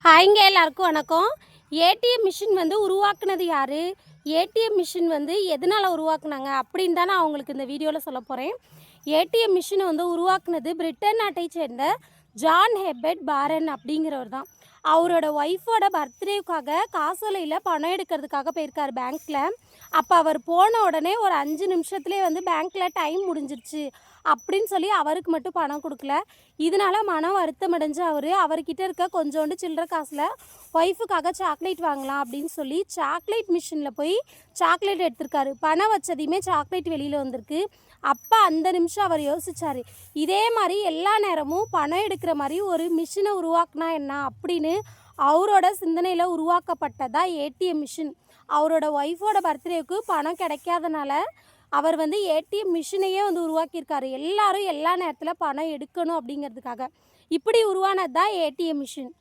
ஹாய்ங்க, எல்லாருக்கும் வணக்கம். ATM machine வந்து உருவாக்குனது யார், ஏடிஎம் மிஷின் வந்து எதனால் உருவாக்குனாங்க அப்படின்னு தான் நான் உங்களுக்கு இந்த வீடியோவில் சொல்ல போகிறேன். ஏடிஎம் மிஷினை வந்து உருவாக்குனது பிரிட்டன் நாட்டை சேர்ந்த ஜான் ஹெபர்ட் பாரன் அப்படிங்கிறவர் தான். அவரோட ஒய்ஃபோட பர்த்டேவுக்காக காசோலையில் பணம் எடுக்கிறதுக்காக போயிருக்கார் பேங்க்கில். அப்போ அவர் போன உடனே ஒரு 5 நிமிஷத்துலேயே வந்து பேங்க்கில் டைம் முடிஞ்சிருச்சு அப்படின்னு சொல்லி அவருக்கு மட்டும் பணம் கொடுக்கல. இதனால் மனம் வருத்தம் அடைஞ்சு அவர்கிட்ட இருக்க கொஞ்சோண்டு சில்லற காசில் ஒய்ஃபுக்காக சாக்லேட் வாங்கலாம் அப்படின்னு சொல்லி சாக்லேட் மிஷினில் போய் சாக்லேட் எடுத்திருக்காரு. பணம் வச்சதையுமே சாக்லேட் வெளியில் வந்திருக்கு. அப்போ அந்த நிமிஷம் அவர் யோசித்தார், இதே மாதிரி எல்லா நேரமும் பணம் எடுக்கிற மாதிரி ஒரு மிஷினை உருவாக்குனா என்ன அப்படின்னு அவரோட சிந்தனையில் உருவாக்கப்பட்டதா ஏடிஎம் மிஷின். அவரோட ஒய்ஃபோட பர்த்டேவுக்கு பணம் கிடைக்காதனால அவர் வந்து ஏடிஎம் மிஷினையே வந்து உருவாக்கியிருக்காரு. எல்லாரும் எல்லா நேரத்தில் பணம் எடுக்கணும் அப்படிங்கிறதுக்காக. இப்படி உருவானது தான் ஏடிஎம் மிஷின்.